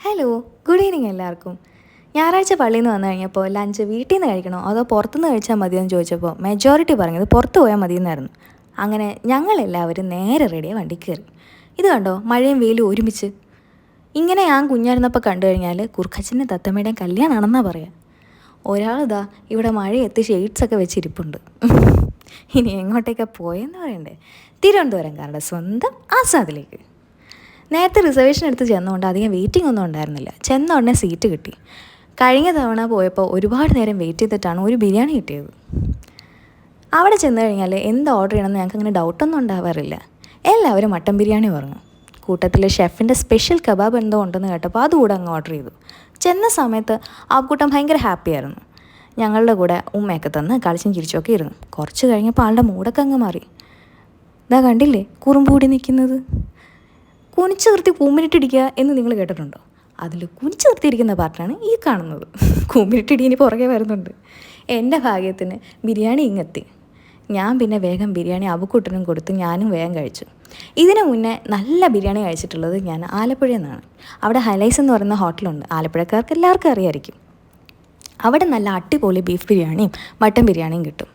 Hello, good evening എല്ലാവർക്കും. ഞായറാഴ്ച പള്ളിയിൽ നിന്ന് വന്നു കഴിഞ്ഞപ്പോൾ ലഞ്ച് വീട്ടിൽ നിന്ന് കഴിക്കണോ അതോ പുറത്തുനിന്ന് കഴിച്ചാൽ മതിയെന്ന് ചോദിച്ചപ്പോൾ മെജോറിറ്റി പറഞ്ഞത് പുറത്ത് പോയാൽ മതിയെന്നായിരുന്നു. അങ്ങനെ ഞങ്ങളെല്ലാവരും നേരെ റെഡിയായി വണ്ടി കയറി. ഇത് കണ്ടോ, മഴയും വെയിലും ഒരുമിച്ച്. ഇങ്ങനെ ഞാൻ കുഞ്ഞായിരുന്നപ്പോൾ കണ്ടു കഴിഞ്ഞാൽ കുറുക്കച്ചൻ്റെ തത്തമ്മയുടെയും കല്യാണമാണെന്നാണ് പറയുക. ഒരാളിതാ ഇവിടെ മഴയെത്തി ഷെയ്ഡ്സൊക്കെ വെച്ചിരിപ്പുണ്ട്. ഇനി എങ്ങോട്ടേക്കാണ് പോയെന്ന് പറയണ്ടേ? തിരുവനന്തപുരംകാരുടെ സ്വന്തം ആസാദിലേക്ക്. നേരത്തെ റിസർവേഷൻ എടുത്ത് ചെന്നുകൊണ്ട് അധികം വെയിറ്റിംഗ് ഒന്നും ഉണ്ടായിരുന്നില്ല. ചെന്ന ഉടനെ സീറ്റ് കിട്ടി. കഴിഞ്ഞ തവണ പോയപ്പോൾ ഒരുപാട് നേരം വെയിറ്റ് ചെയ്തിട്ടാണ് ഒരു ബിരിയാണി കിട്ടിയത്. അവിടെ ചെന്ന് കഴിഞ്ഞാൽ എന്ത് ഓർഡർ ചെയ്യണമെന്ന് ഞങ്ങൾക്ക് അങ്ങനെ ഡൗട്ടൊന്നും ഉണ്ടാവാറില്ല. എല്ലാവരും മട്ടൻ ബിരിയാണി പറഞ്ഞു. കൂട്ടത്തിൽ ഷെഫിൻ്റെ സ്പെഷ്യൽ കബാബ് എന്തോ ഉണ്ടെന്ന് കേട്ടപ്പോൾ അതുകൂടെ അങ്ങ് ഓർഡർ ചെയ്തു. ചെന്ന സമയത്ത് ആ കൂട്ടം ഭയങ്കര ഹാപ്പിയായിരുന്നു. ഞങ്ങളുടെ കൂടെ ഉമ്മയൊക്കെ തന്ന് കളിച്ചും ചിരിച്ചൊക്കെ ഇരുന്നു. കുറച്ച് കഴിഞ്ഞപ്പോൾ ആളുടെ മൂടൊക്കെ അങ്ങ് മാറി. ഇതാ കണ്ടില്ലേ കുറുമ്പൂടി നിൽക്കുന്നത്. കുനിച്ച് നിർത്തി കൂമ്പിനിട്ടിടിക്കുക എന്ന് നിങ്ങൾ കേട്ടിട്ടുണ്ടോ? അതിൽ കുനിച്ച് നിർത്തിയിരിക്കുന്ന പാർട്ടാണ് ഈ കാണുന്നത്. കൂമ്പിനിട്ടിടി ഇനി പുറകെ വരുന്നുണ്ട്. എൻ്റെ ഭാഗ്യത്തിന് ബിരിയാണി ഇങ്ങെത്തി. ഞാൻ പിന്നെ വേഗം ബിരിയാണി അബുക്കുട്ടനും കൊടുത്ത് ഞാനും വേഗം കഴിച്ചു. ഇതിനു മുന്നേ നല്ല ബിരിയാണി കഴിച്ചിട്ടുള്ളത് ഞാൻ ആലപ്പുഴയിൽ നിന്നാണ്. അവിടെ ഹൈലൈസ് എന്ന് പറയുന്ന ഹോട്ടലുണ്ട്. ആലപ്പുഴക്കാർക്ക് എല്ലാവർക്കും അറിയാമായിരിക്കും. അവിടെ നല്ല അടിപൊളി ബീഫ് ബിരിയാണിയും മട്ടൻ ബിരിയാണിയും കിട്ടും.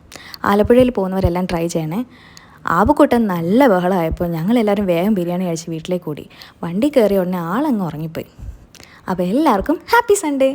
ആലപ്പുഴയിൽ പോകുന്നവരെല്ലാം ട്രൈ ചെയ്യണേ. ആബുക്കുട്ടൻ നല്ല ബഹളമായപ്പോൾ ഞങ്ങളെല്ലാവരും വേഗം ബിരിയാണി കഴിച്ച് വീട്ടിലേക്ക് കൂടി. വണ്ടി കയറിയ ഉടനെ ആളങ്ങ് ഉറങ്ങിപ്പോയി. അപ്പോൾ എല്ലാവർക്കും ഹാപ്പി സൺഡേ.